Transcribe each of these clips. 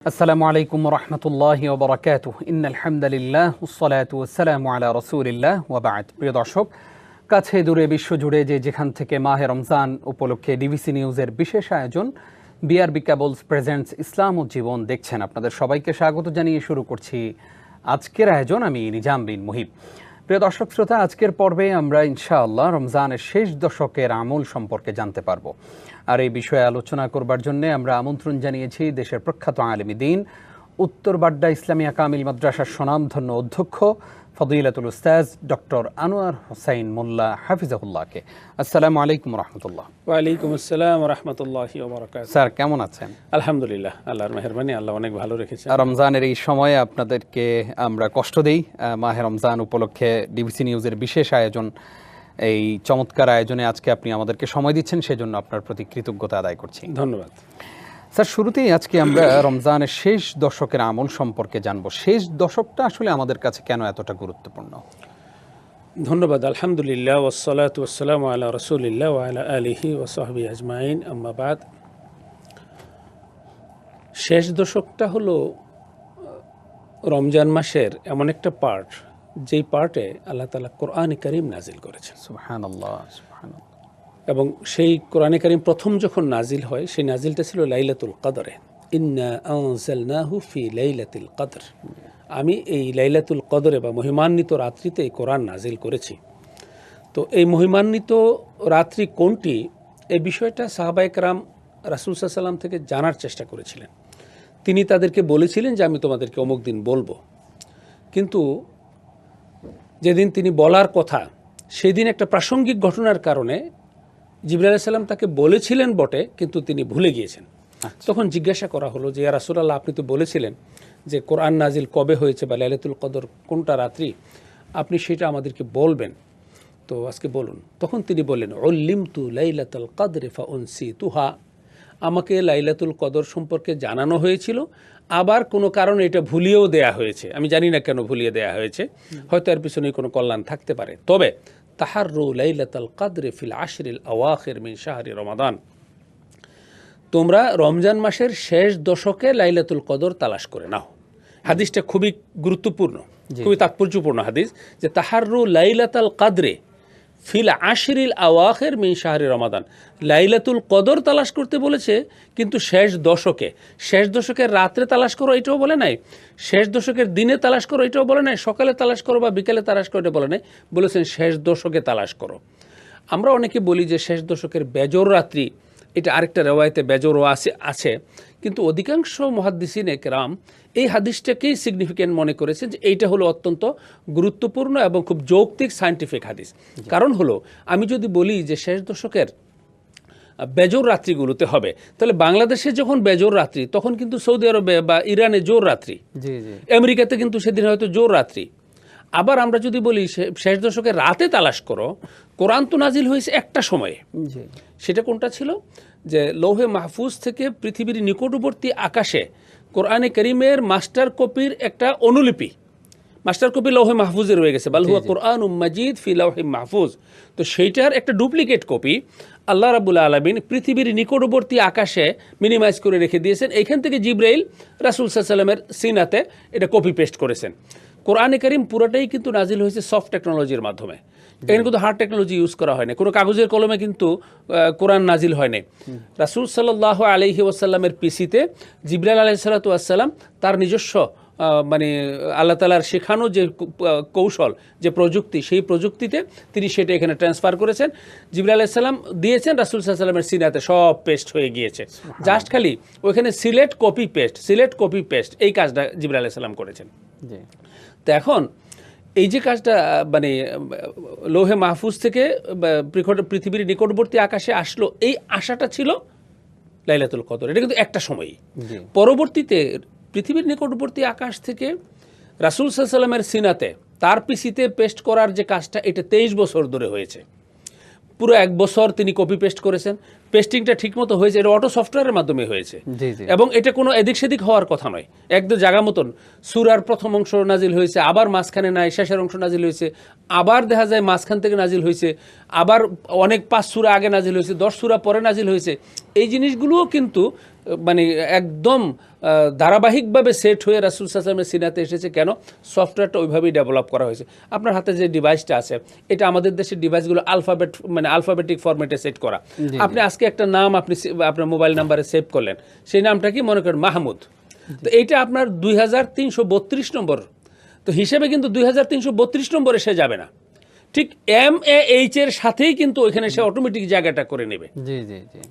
আসসালামু আলাইকুম রহমতুল্লাহি ওয়া বারাকাতুহু ইন্নাল হামদুলিল্লাহ ওয়াসসালাতু ওয়াসসালামু আলা রাসূলিল্লাহ ওয়া বা'দ। প্রিয় দর্শক, কাছে দূরে বিশ্বজুড়ে যেখান থেকে মাহে রমজান উপলক্ষে ডিবিসি নিউজের বিশেষ আয়োজন বিআরবি কেবলস প্রেজেন্টস ইসলাম ও জীবন দেখছেন, আপনাদের সবাইকে স্বাগত জানিয়ে শুরু করছি আজকের আয়োজন। আমি নিজাম বিন মুহিব। প্রিয় দর্শক শ্রোতা, আজকের পর্বে আমরা ইনশাআল্লাহ রমজানের শেষ দশকের আমল সম্পর্কে জানতে পারবো। আর এই বিষয়ে আলোচনা করবার জন্য আমরা আমন্ত্রণ জানিয়েছি দেশের প্রখ্যাত আলেম দ্বীন, উত্তর বাড্ডা ইসলামিয়া কামিল মাদ্রাসার স্বনামধন্য অধ্যক্ষ ফদিলাতুল উস্তাজ ডক্টর আনোয়ার হোসাইন মোল্লা হাফিজাহুল্লাহকে। আসসালামু আলাইকুম রহমতুল্লাহ। ওয়ালাইকুম আসসালাম রহমতুল্লাহি ওয়া বারাকাতুহু। স্যার কেমন আছেন? আলহামদুলিল্লাহ, আল্লাহর মেহেরবানি, আল্লাহ অনেক ভালো রেখেছেন। রমজানের এই সময়ে আপনাদেরকে আমরা কষ্ট দেই। মাহে রমজান উপলক্ষে ডিবিসি নিউজের বিশেষ আয়োজন, এই চমৎকার আয়োজনে আজকে আপনি আমাদেরকে সময় দিচ্ছেন, সেজন্য আপনার প্রতি কৃতজ্ঞতা আদায় করছি। ধন্যবাদ স্যার। শুরুতেই আজকে আমরা রমজানের শেষ দশকের আমল সম্পর্কে জানবো। শেষ দশকটা আসলে আমাদের কাছে কেন এতটা গুরুত্বপূর্ণ? ধন্যবাদ। আলহামদুলিল্লাহ ওয়াসসালাতু ওয়াসসালামু আলা রাসূলিল্লাহ ওয়া আলা আলিহি ওয়া সাহবিহি আজমাইন, আম্মা বাদ। শেষ দশকটা হলো রমজান মাসের এমন একটা পার্ট, যেই পার্টে আল্লাহ তাআলা কোরআন কারীম নাজিল করেছেন। সুবহানাল্লাহ, সুবহানাল্লাহ। এবং সেই কোরআনে কারীম প্রথম যখন নাজিল হয়, সেই নাজিলটা ছিল লাইলাতুল কদরে। ইন্না আনজালনাহু ফি লাইলাতিল কদর। আমি এই লাইলাতুল কদরে বা মহিমান্বিত রাত্রিতে এই কোরআন নাজিল করেছি। তো এই মহিমান্বিত রাত্রি কোনটি, এই বিষয়টা সাহাবায়ে কেরাম রাসূল সাল্লাল্লাহু আলাইহি ওয়াসাল্লাম থেকে জানার চেষ্টা করেছিলেন। তিনি তাদেরকে বলেছিলেন যে আমি তোমাদেরকে অমুক দিন বলবো, কিন্তু যেদিন তিনি বলার কথা সেই দিন একটা প্রাসঙ্গিক ঘটনার কারণে জিবরাইল আলাইহিস সালাম তাকে বলেছিলেন বটে, কিন্তু তিনি ভুলে গিয়েছেন। তখন জিজ্ঞাসা করা হলো যে ইয়া রাসূলুল্লাহ, আপনি তো বলেছিলেন যে কোরআন নাজিল কবে হয়েছে বা লাইলাতুল কদর কোনটা রাত্রি, আপনি সেটা আমাদেরকে বলবেন, তো আজকে বলুন। তখন তিনি বললেন উল্লিমতু লাইলাতুল কদর ফাউনসিতুহা। আমাকে লাইলাতুল কদর সম্পর্কে জানানো হয়েছিল, আবার কোনো কারণে এটা ভুলিয়েও দেয়া হয়েছে। আমি জানি না কেন ভুলিয়ে দেয়া হয়েছে, হয়তো এর পিছনে কোনো কল্যাণ থাকতে পারে। তবে তাহাররু লাইলাতুল কদর ফিল আশরিল আওয়াখির মিন শাহরি রমাদান। তোমরা রমজান মাসের শেষ দশকে লাইলাতুল কদর তালাশ করে নাও। হাদিসটা খুবই গুরুত্বপূর্ণ, খুবই তাৎপর্যপূর্ণ হাদিস, যে তাহাররু লাইলাতুল কদরে ফিল আশরিল আওয়াখির মিন শাহরি রমাদান। লাইলাতুল কদর তালাশ করতে বলেছে, কিন্তু শেষ দশকে। শেষ দশকের রাত্রে তালাশ করো এটাও বলে নাই, শেষ দশকের দিনে তালাশ করো এটাও বলে নাই, সকালে তালাশ করো বা বিকেলে তালাশ করো এটা বলে নাই, বলেছেন শেষ দশকে তালাশ করো। আমরা অনেকে বলি যে শেষ দশকের বেজর রাত্রি, এটা আরেকটা রেওয়ায়েতে বেজরও আছে, কিন্তু অধিকাংশ মুহাদ্দিসিনে কেরাম এই হাদিসটাকেই সিগনিফিক্যান্ট মনে করেছে যে এইটা হলো অত্যন্ত গুরুত্বপূর্ণ এবং খুব যৌক্তিক সায়েন্টিফিক হাদিস। কারণ হলো, আমি যদি বলি যে শেষ দশকের বেজর রাত্রিগুলোতে হবে, তাহলে বাংলাদেশে যখন বেজর রাত্রি, তখন কিন্তু সৌদি আরবে বা ইরানে জোর রাত্রি, আমেরিকাতে কিন্তু সেদিন হয়তো জোর রাত্রি। আবার আমরা যদি বলি শেষ দশকের রাতে তালাশ করো, কোরআন তো নাজিল হয়েছে একটা সময়ে, সেটা কোনটা ছিল? যে লৌহে মাহফুজ থেকে পৃথিবীর নিকটবর্তী আকাশে কোরআনে কারীমের মাস্টার কপির একটা অনুলিপি, মাস্টার কপি লৌহে মাহফুজে রয়ে গেছে, বাল হুয়া কুরআনুম মাজিদ ফি লাওহি মাহফুজ। তো সেইটার একটা ডুপ্লিকেট কপি আল্লাহ রাব্বুল আলামিন পৃথিবীর নিকটবর্তী আকাশে মিনিমাইজ করে রেখে দিয়েছেন। এইখান থেকে জিবরাইল রাসূল সাল্লাল্লাহু আলাইহি ওয়াসাল্লামের সিনাতে এটা কপি পেস্ট করেছেন। কোরআনে কারীম পুরোটাই কিন্তু নাজিল হয়েছে সফট টেকনোলজির মাধ্যমে। এখানে কিন্তু হার্ড টেকনোলজি ইউজ করা হয় না, কোনো কাগজের কলমে কিন্তু কোরআন নাজিল হয় না। রাসূল সাল্লাল্লাহু আলাইহি ওয়াসাল্লামের পিসিতে জিবরাইল আলাইহিস সালাতু ওয়াস সালাম তার নিজস্ব মানে আল্লাহ তাআলার শেখানো যে কৌশল, যে প্রযুক্তি, সেই প্রযুক্তিতে তিনি সেটা এখানে ট্রান্সফার করেছেন। জিবরাইল আলাইহিস সালাম দিয়েছেন, রাসূল সাল্লাল্লাহু আলাইহি ওয়াসাল্লামের সিনাতে সব পেস্ট হয়ে গিয়েছে। জাস্ট খালি ওইখানে সিলেক্ট কপি পেস্ট এই কাজটা জিবরাইল আলাইহিস সালাম করেছেন। তো এখন এই যে কাজটা মানে লৌহে মাহফুজ থেকে পৃথিবীর নিকটবর্তী আকাশে আসলো, এই আশাটা ছিল লাইলাতুল কদর। এটা কিন্তু একটা সময়ই। পরবর্তীতে পৃথিবীর নিকটবর্তী আকাশ থেকে রাসূল সাল্লাল্লাহু আলাইহি ওয়াসাল্লামের সিনাতে তার পিসিতে পেস্ট করার যে কাজটা, এটা 23 বছর ধরে হয়েছে। পুরো 1 বছর তিনি কপি পেস্ট করেছেন, পেস্টিংটা ঠিকমতো হয়েছে, এটা অটো সফটওয়্যারের মাধ্যমে হয়েছে, জি জি এবং এটা কোনো এদিক সেদিক হওয়ার কথা নয়। একদম জায়গা মতন সূরার প্রথম অংশ নাজিল হয়েছে, আবার মাঝখানে নাই, শেষের অংশ নাজিল হয়েছে, আবার দেখা যায় মাঝখান থেকে নাজিল হয়েছে, আবার অনেক 5 সূরা আগে নাজিল হয়েছে, 10 সূরা পরে নাজিল হয়েছে। এই জিনিসগুলোও কিন্তু মানে একদম ধারাবাহিকভাবে সেট হয়ে রাসূল সাল্লাল্লাহু আলাইহি ওয়াসাল্লামের সিনাতে এসেছে। কেন? সফটওয়্যারটা ওইভাবেই ডেভেলপ করা হয়েছে। আপনার হাতে যে ডিভাইসটা আছে, এটা আমাদের দেশের ডিভাইসগুলো আলফাবেটিক ফরম্যাটে সেট করা। আপনি আজকে একটা নাম আপনার মোবাইল নাম্বারে সেভ করলেন, সেই নামটা কি মনে করেন মাহমুদ, তো এইটা আপনার 2332 নম্বর, তো হিসেবে কিন্তু 2332 নম্বরে সে যাবে না, ঠিক MAH এর সাথেই কিন্তু ওইখানে সে অটোমেটিক জায়গাটা করে নেবে। জি জি জি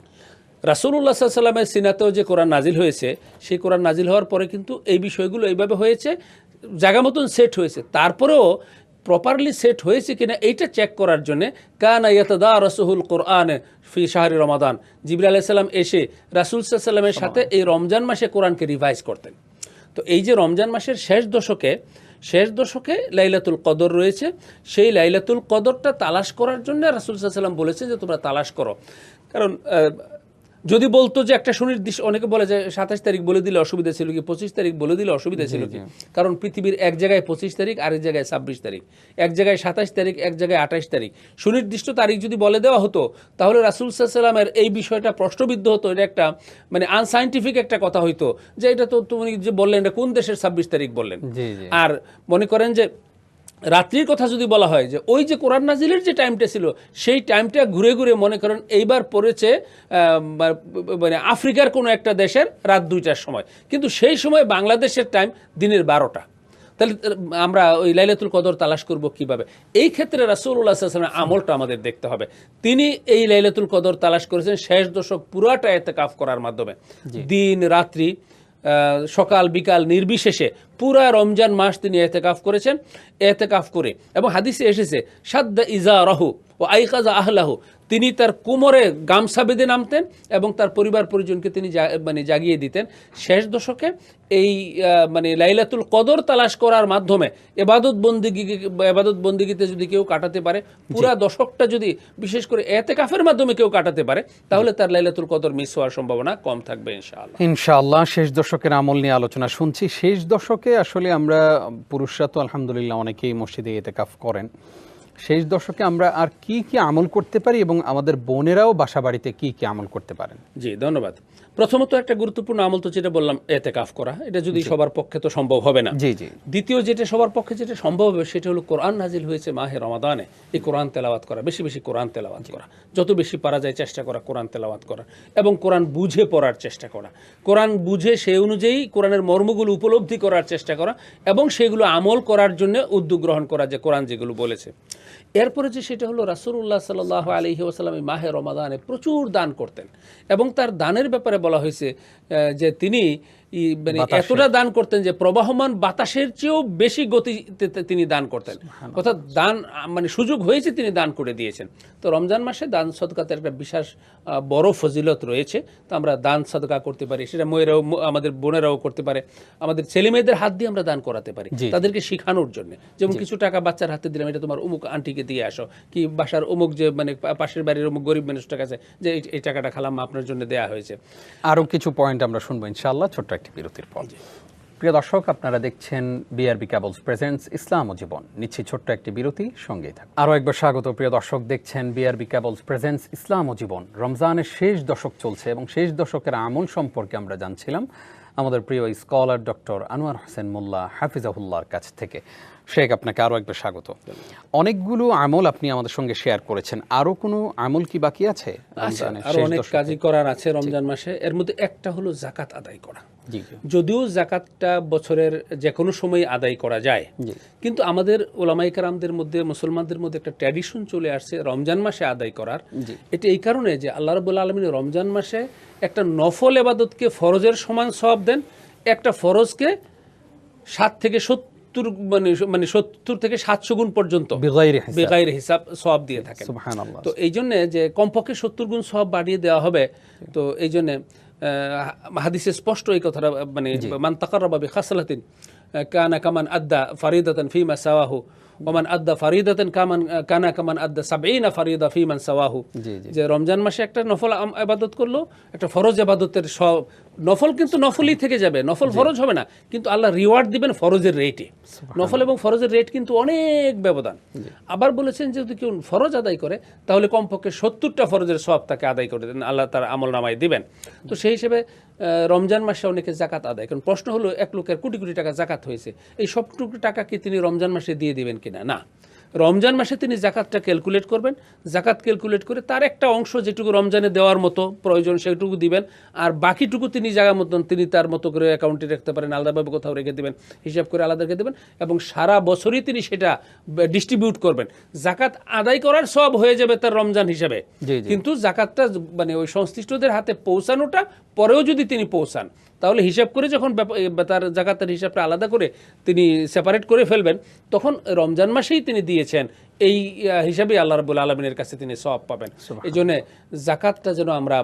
রাসূলুল্লাহ সাল্লাল্লাহু আলাইহি ওয়াসাল্লামের সিনাতেও যে কোরআন নাজিল হয়েছে, সেই কোরআন নাজিল হওয়ার পরে কিন্তু এই বিষয়গুলো এইভাবে হয়েছে, জায়গা মতন সেট হয়েছে। তারপরেও প্রপারলি সেট হয়েছে কিনা এইটা চেক করার জন্য কানা ইয়াতাদারাসুল কোরআন ফি শাহরি রমাদান, জিবরাইল আলাইহিস সালাম এসে রাসূল সাল্লাল্লাহু আলাইহি ওয়াসাল্লামের সাথে এই রমজান মাসে কোরআনকে রিভাইজ করতেন। তো এই যে রমজান মাসের শেষ দশকে লাইলাতুল কদর রয়েছে, সেই লাইলাতুল কদরটা তালাশ করার জন্য রাসূল সাল্লাল্লাহু আলাইহি ওয়াসাল্লাম বলেছেন যে তোমরা তালাশ করো। কারণ যদি বলতো যে একটা সুনির্দিষ্ট, অনেকে বলে যে 27 তারিখ বলে দিলে অসুবিধা ছিল কি, 25 তারিখ বলে দিলে অসুবিধা ছিল কি, কারণ পৃথিবীর এক জায়গায় 25 তারিখ, আরেক জায়গায় 26 তারিখ, এক জায়গায় 27 তারিখ, এক জায়গায় 28 তারিখ। সুনির্দিষ্ট তারিখ যদি বলে দেওয়া হতো, তাহলে রাসূল সাল্লাল্লাহু আলাইহি ওয়াসাল্লামের এই বিষয়টা প্রশ্নবিদ্ধ হতো, এটা একটা মানে আনসাইন্টিফিক একটা কথা হইতো, যে এটা তো তুমি যে বললেন এটা কোন দেশের 26 তারিখ বললেন। আর মনে করেন যে রাত্রির কথা যদি বলা হয়, যে ওই যে কোরআন নাজিলের যে টাইমটা ছিল, সেই টাইমটা ঘুরে ঘুরে মনে করেন এইবার পড়েছে মানে আফ্রিকার কোনো একটা দেশের রাত 2টার সময়, কিন্তু সেই সময় বাংলাদেশের টাইম দিনের 12টা। তাহলে আমরা ওই লাইলাতুল কদর তালাশ করব কিভাবে? এই ক্ষেত্রে রাসূলুল্লাহ সাল্লাল্লাহু আলাইহি ওয়াসাল্লামের আমলটা আমাদের দেখতে হবে। তিনি এই লাইলাতুল কদর তালাশ করেছেন শেষ দশক পুরাটা ইতিকাফ করার মাধ্যমে, দিন রাত্রি সকাল বিকাল নির্বিশেষে পুরা রমজান মাস তিনি ইতিকাফ করেছেন। ইতিকাফ করে, এবং হাদিসে এসেছে সাদ্দা ইজারাহু ও আইকাজা আহলাহু, তিনি তার কোমরে গামছা বেঁধে নামতেন এবং তার পরিবার পরিজনকে তিনি মানে জাগিয়ে দিতেন। শেষ দশকে এই মানে লাইলাতুল কদর তালাশ করার মাধ্যমে এবাদত বন্দিগিতে যদি কেউ কাটাতে পারে, পুরা দশকটা যদি বিশেষ করে ইতিকাফের মাধ্যমে কেউ কাটাতে পারে, তাহলে তার লাইলাতুল কদর মিস হওয়ার সম্ভাবনা কম থাকবে ইনশাআল্লাহ। শেষ দশকের আমল নিয়ে আলোচনা শুনছি। শেষ দশকে আসলে আমরা পুরুষরা তো আলহামদুলিল্লাহ অনেকেই মসজিদে ইতিকাফ করেন। শেষ দশকে আমরা আর কি কি আমল করতে পারি এবং আমাদের বোনেরাও বাসা বাড়িতে কি কি আমল করতে পারেন? জি, ধন্যবাদ। প্রথমত একটা গুরুত্বপূর্ণ আমল তো যেটা বললাম ইতিকাফ করা, এটা যদি সবার পক্ষে তো সম্ভব হবে না। জি জি। দ্বিতীয় যেটা সবার পক্ষে যেটা সম্ভব হবে, সেটা হলো কোরআন নাজিল হয়েছে মাহে রমাদানে, এই কোরআন তেলাওয়াত করা, বেশি বেশি কোরআন তেলাওয়াত করা, যত বেশি পারা যায় চেষ্টা করা কোরআন তেলাওয়াত করা, এবং কোরআন বুঝে পড়ার চেষ্টা করা, কোরআন বুঝে সেই অনুযায়ী কোরআনের মর্মগুলো উপলব্ধি করার চেষ্টা করা, এবং সেগুলো আমল করার জন্য উদ্যোগ গ্রহণ করা, যে কোরআন যেগুলো বলেছে। এরপরে যে সেটা হলো রাসূলুল্লাহ সাল্লাল্লাহু আলাইহি ওয়াসাল্লাম এই মাহে রমাদানে প্রচুর দান করতেন, এবং তার দানের ব্যাপারে বলা হয়েছে যে তিনি মানে এতটা দান করতেন যে প্রবাহমান বাতাসের চেয়েও বেশি গতিতে তিনি দান করতেন, অর্থাৎ দান মানে সুযোগ হয়েছে তিনি দান করে দিয়েছেন। তো রমজান মাসে দান সদকাতে একটা বিশেষ বড় ফজিলত রয়েছে। তো আমরা দান সদকা করতে পারি, সেটা মেয়েরাও, আমাদের বোনেরাও করতে পারে, আমাদের ছেলে মেয়েদের হাত দিয়ে আমরা দান করাতে পারি, তাদেরকে শেখানোর জন্য। যেমন কিছু টাকা বাচ্চার হাতে দিলাম, এটা তোমার অমুক আন্টিকে দিয়ে আসো, কি বাসার অমুক যে মানে পাশের বাড়ির অমুক গরিব মানুষটার কাছে, যে এই টাকাটা খালাম্মা আপনার জন্য দেয়া হয়েছে। আরও কিছু পয়েন্ট আমরা শুনবো ইনশাআল্লাহ ছোট্ট একটি বিরতির পর। প্রিয় দর্শক, আপনারা দেখছেন বিআরবি কেবলস প্রেজেন্টস ইসলাম ও জীবন। নিচ্ছি ছোট্ট একটি বিরতি, সঙ্গেই থাকুন। আরও একবার স্বাগত। প্রিয় দর্শক, দেখছেন বিআরবি কেবলস প্রেজেন্টস ইসলাম ও জীবন। রমজানের শেষ দশক চলছে এবং শেষ দশকের আমল সম্পর্কে আমরা জানছিলাম আমাদের প্রিয় স্কলার ডক্টর আনোয়ার হোসেন মোল্লা হাফিজাহুল্লাহর কাছ থেকে। শেখ, আপনাকে আরও একবার স্বাগত। অনেকগুলো আমল আপনি আমাদের সঙ্গে শেয়ার করেছেন, আরও কোনো আমল কি বাকি আছে? আরো অনেক কাজই করার আছে রমজান মাসে। এর মধ্যে একটা হলো জাকাত আদায় করা। যদিও জাকাতটা বছরের যে কোনো সময় আদায় করা যায়, কিন্তু আমাদের ওলামায়ে কেরামদের মধ্যে, মুসলমানদের মধ্যে একটা ট্র্যাডিশন চলে আসছে রমজান মাসে আদায় করার। এটা এই কারণে যে আল্লাহ রাব্বুল আলামিন রমজান মাসে একটা নফল ইবাদতকে ফরজের সমান সওয়াব দেন, একটা ফরজকে 7 থেকে 70 মানে 70 থেকে 700 গুণ পর্যন্ত বেগাইরে হিসাব সওয়াব দিয়ে থাকেন। সুবহানাল্লাহ। তো এই জন্য যে কমপক্ষে 70 গুণ সওয়াব বাড়িয়ে দেওয়া হবে, তো এই জন্য হাদিসে স্পষ্ট এই কথাটা, মানে মান তাকাররাবা বিখাসলাতিন কানা কামান আদ্দা ফারিদাতান ফিমা সাওয়াহু ওমান আদ্দা ফারিদাতান কানা কামান আদ্দা সাবঈনা ফারিদা ফি মান সাওয়াহু, জি জি যে রমজান মাসে একটা নফল ইবাদত করলো, একটা ফরজ ইবাদতের সব নফল কিন্তু নফলই থেকে যাবে, নফল ফরজ হবে না, কিন্তু আল্লাহ রিওয়ার্ড দিবেন ফরজের রেটে। নফল এবং ফরজের রেট কিন্তু অনেক ব্যবধান। আবার বলেছেন যে যদি কেউ ফরজ আদায় করে তাহলে কমপক্ষে 70টা ফরজের সওয়াব তাকে আদায় করে দেন, আল্লাহ তার আমল নামায় দিবেন। তো সেই হিসেবে রমজান মাসে অনেকে জাকাত আদায় করেন। প্রশ্ন হলো এক লোকের কোটি কোটি টাকা জাকাত হয়েছে, এই সবটুকু টাকা কি তিনি রমজান মাসে দিয়ে দিবেন কিনা? না, রমজান মাসে তিনি জাকাতটা ক্যালকুলেট করবেন, জাকাত ক্যালকুলেট করে তার একটা অংশ যেটুকু রমজানে দেওয়ার মতো প্রয়োজন সেটুকু দিবেন, আর বাকিটুকু তিনি জায়গা মতন তিনি তার মতো করে অ্যাকাউন্টে রাখতে পারেন, আলাদাভাবে কোথাও রেখে দেবেন, হিসাব করে আলাদা রেখে দেবেন, এবং সারা বছরই তিনি সেটা ডিস্ট্রিবিউট করবেন। জাকাত আদায় করার সব হয়ে যাবে তার রমজান হিসাবে, কিন্তু জাকাতটা মানে ওই সংশ্লিষ্টদের হাতে পৌঁছানোটা পরেও যদি তিনি পৌঁছান তাহলে হিসাব করে যখন তার জাকাতের হিসাবটা আলাদা করে তিনি সেপারেট করে ফেলবেন, তখন রমজান মাসেই তিনি দিয়েছেন এই হিসাবেই আল্লাহ রাব্বুল আলামিনের কাছে তিনি সওয়াব পাবেন। এই জন্য জাকাতটা যেন আমরা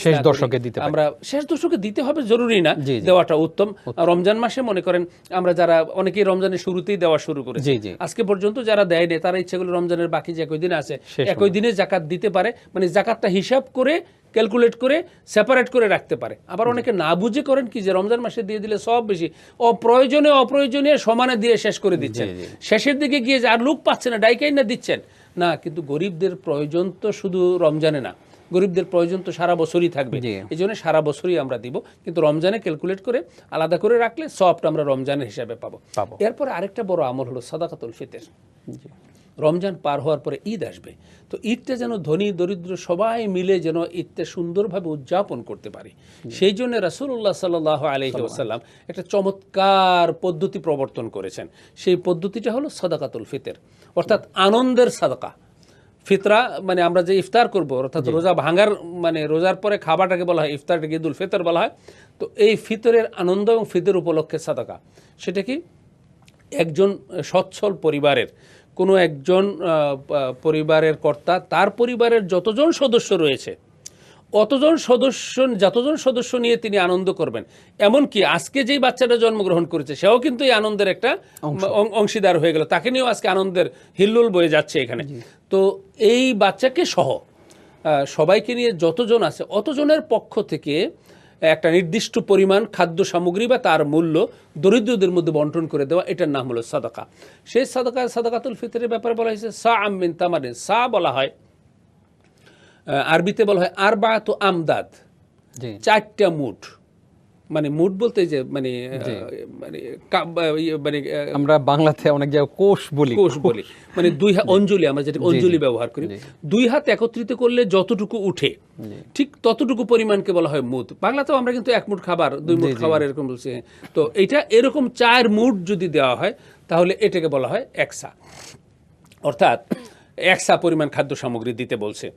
শেষ দশকে দিতে পারি। আমরা শেষ দশকে দিতে হবে জরুরি না, দেওয়াটা উত্তম। রমজান মাসে মনে করেন আমরা যারা অনেকেই রমজানের শুরুতেই দেওয়া শুরু করেছে, আজকে পর্যন্ত যারা দেয় নেই তারা ইচ্ছা করলে রমজানের বাকি যে একই দিন আছে একই দিনে জাকাত দিতে পারে, মানে জাকাতটা হিসাব করে ক্যালকুলেট করে সেপারেট করে রাখতে পারে। আবার অনেকে না বুঝে করেন কি যে রমজান মাসে দিয়ে দিলে সব বেশি, অপ্রয়োজনীয় সমানে দিয়ে শেষ করে দিচ্ছেন, শেষের দিকে গিয়ে আর লোক পাচ্ছে না ডাইকাই না দিচ্ছেন না। কিন্তু গরিবদের প্রয়োজন তো শুধু রমজানে না, গরিবদের প্রয়োজন তো সারা বছরই থাকবে, এই জন্য সারা বছরই আমরা দিব, কিন্তু রমজানে ক্যালকুলেট করে আলাদা করে রাখলে সবটা আমরা রমজানের হিসাবে পাবো। এরপরে আরেকটা বড় আমল হলো সাদাকাতুল ফিতর। রমজান পার হওয়ার পরে ঈদ আসবে, তো ঈদটা যেন ধনী দরিদ্র সবাই মিলে যেন ঈদটা সুন্দরভাবে উদযাপন করতে পারি, সেই জন্য রাসূলুল্লাহ সাল্লাল্লাহু আলাইহি ওয়াসাল্লাম একটা চমৎকার পদ্ধতি প্রবর্তন করেছেন। সেই পদ্ধতিটা হলো সাদাকাতুল ফিতর, অর্থাৎ আনন্দের সাদাকা। ফিতরা মানে আমরা যে ইফতার করব, অর্থাৎ রোজা ভাঙার মানে রোজার পরে খাবারটাকে বলা হয় ইফতারটাকে ঈদুল ফিতর বলা হয়। তো এই ফিতরের আনন্দ এবং ফিতর উপলক্ষে সাদাকা, সেটা কি একজন সচ্ছল পরিবারের কোনো একজন পরিবারের কর্তা তার পরিবারের যতজন সদস্য রয়েছে যতজন সদস্য নিয়ে তিনি আনন্দ করবেন। এমনকি আজকে যেই বাচ্চাটা জন্মগ্রহণ করেছে সেও কিন্তু এই আনন্দের একটা অংশীদার হয়ে গেল, তাকে নিয়েও আজকে আনন্দের হিল্লোল বয়ে যাচ্ছে এখানে। তো এই বাচ্চাকে সহ সবাইকে নিয়ে যতজন আছে অতজনের পক্ষ থেকে একটা নির্দিষ্ট পরিমাণ খাদ্য সামগ্রী বা তার মূল্য দরিদ্রদের মধ্যে বন্টন করে দেওয়া, এটার নাম হলো সাদাকা। সেই সাদাকাতুল ফিতরের ব্যাপারে বলা হয়েছে সাআম মিন তামারিন। সা বলা হয় আরবিতে বলা হয় আরবাআতু আমদাদ, 4টা মুঠ। মানে মুঠ বলতে যে মানে মানে আমরা বাংলাতে অনেক জায়গায় কোষ বলি, মানে 2 হাত অঞ্জলি, আমরা যেটা অঞ্জলি ব্যবহার করি, 2 হাত একত্রিত করলে যতটুকু উঠে ঠিক ততটুকু পরিমাণকে বলা হয় মুঠ। বাংলাতেও আমরা কিন্তু 1 মুঠ খাবার 2 মুঠ খাবার এরকম বলছি। তো এইটা এরকম 4 মুঠ যদি দেওয়া হয় তাহলে এটাকে বলা হয় 1 সা, অর্থাৎ 1 সা পরিমাণ খাদ্য সামগ্রী দিতে বলছে।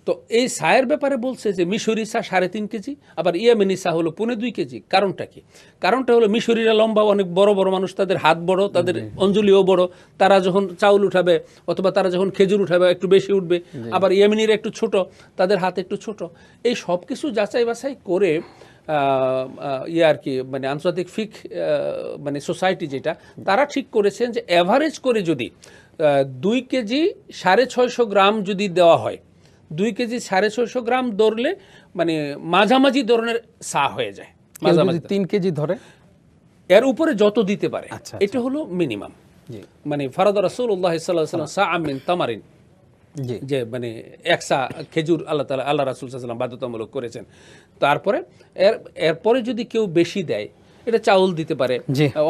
তো এই সায়ের ব্যাপারে বলছে যে মিশরি সা 3.5 কেজি, আবার ইয়ামেনি সা হলো 2.5 কেজি। কারণটা কি? কারণটা হলো মিশরিরা লম্বা, অনেক বড় বড় মানুষ, তাদের হাত বড়, তাদের অঞ্জলিও বড়, তারা যখন চাউল উঠাবে অথবা তারা যখন খেজুর উঠাবে একটু বেশি উঠবে। আবার ইয়ামেনিরা একটু ছোট, তাদের হাত একটু ছোট। এই সব কিছু যাচাই বাছাই করে আর কি মানে আন্তর্জাতিক ফিক মানে সোসাইটি যেটা, তারা ঠিক করেছেন যে অ্যাভারেজ করে যদি 2 কেজি 650 গ্রাম যদি দেওয়া হয়, 2 কেজি 650 গ্রাম ধরলে মানে মাঝামাঝি ধরনের সা হয়ে যায়। মাঝামাঝি 3 কেজি ধরে এর উপরে যত দিতে পারে, এটা হলো মিনিমাম। মানে ফারাদা রাসূলুল্লাহ সাল্লাল্লাহু আলাইহি ওয়াসাল্লাম সাআম মিন তামারিন, যে মানে 1 সা খেজুর আল্লাহ রাসূল সাল্লাল্লাহু আলাইহি ওয়াসাল্লাম বাধ্যতামূলক করেছেন। তারপরে এরপরে যদি কেউ বেশি দেয়, এটা চাউল দিতে পারে,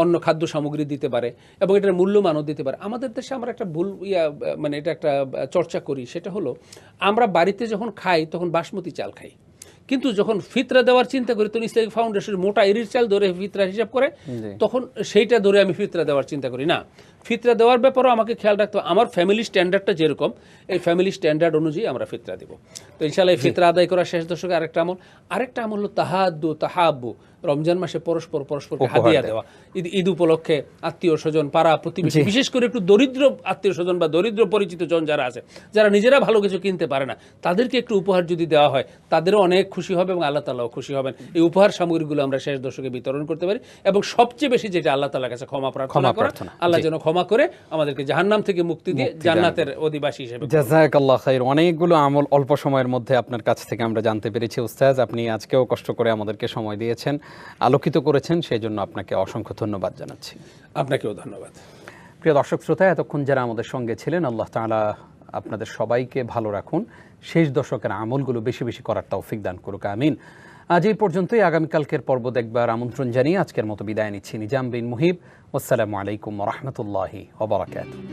অন্য খাদ্য সামগ্রী দিতে পারে, এবং এটার মূল্যমানও দিতে পারে। আমাদের দেশে আমরা একটা ভুল মানে এটা একটা চর্চা করি, সেটা হলো আমরা বাড়িতে যখন খাই তখন বাসমতি চাল খাই, কিন্তু যখন ফিতরা দেওয়ার চিন্তা করি তখন ইসলামিক ফাউন্ডেশন মোটা এরির চাল ধরে ফিতরা হিসাব করে, তখন সেইটা ধরে আমি ফিতরা দেওয়ার চিন্তা করি না। ফিতরা দেওয়ার ব্যাপারেও আমাকে খেয়াল রাখতে হবে, আমার ফ্যামিলি স্ট্যান্ডার্ডটা যেরকম, এই ফ্যামিলি স্ট্যান্ডার্ড অনুযায়ী আমরা ফিতরা দেব। তো ইনশাআল্লাহ ফিতরা আদায় করা শেষ দশকে আরেকটা আমল হলো তাহাব্বু, রমজান মাসে পরস্পরকে উপহার হাদিয়া দেওয়া। দেওয়া, ঈদ উপলক্ষে আত্মীয় স্বজন, পাড়া প্রতিবেশী, বিশেষ করে একটু দরিদ্র আত্মীয় স্বজন বা দরিদ্র পরিচিত জন যারা আছে, যারা নিজেরা ভালো কিছু কিনতে পারে না, তাদেরকে একটু উপহার যদি দেওয়া হয়, তাদেরও অনেক খুশি হবে এবং আল্লাহ তাআলাও খুশি হবেন। এই উপহার সামগ্রীগুলো আমরা শেষ দশকে বিতরণ করতে পারি, এবং সবচেয়ে বেশি যেটা আল্লাহ তাআলার কাছে ক্ষমা প্রার্থনা করা, আল্লাহ যেন ক্ষমা করে আমাদেরকে জাহান্নাম থেকে মুক্তি দিয়ে জান্নাতের অধিবাসী হিসেবে। জাযাকাল্লাহ খাইর। অনেকগুলো আমল অল্প সময়ের মধ্যে আপনার কাছ থেকে আমরা জানতে পেরেছি উস্তাদ। আপনি আজকেও কষ্ট করে আমাদেরকে সময় দিয়েছেন, আলোকিত করেছেন, সেই জন্য আপনাকে অসংখ্য ধন্যবাদ জানাচ্ছি। আপনাকেও ধন্যবাদ। প্রিয় দর্শক শ্রোতা, এতক্ষণ যারা আমাদের সঙ্গে ছিলেন, আল্লাহ তাআলা আপনাদের সবাইকে ভালো রাখুন, শেষ দশকের আমলগুলো বেশি বেশি করার তৌফিক দান করুক, আমিন। আজ এই পর্যন্তই। আগামীকালকের পর্ব দেখবার আমন্ত্রণ জানিয়ে আজকের মতো বিদায় নিচ্ছি। নিজাম বিন মুহিব। আসসালামু আলাইকুম ওয়া রাহমাতুল্লাহি ওয়া বারাকাতুহু।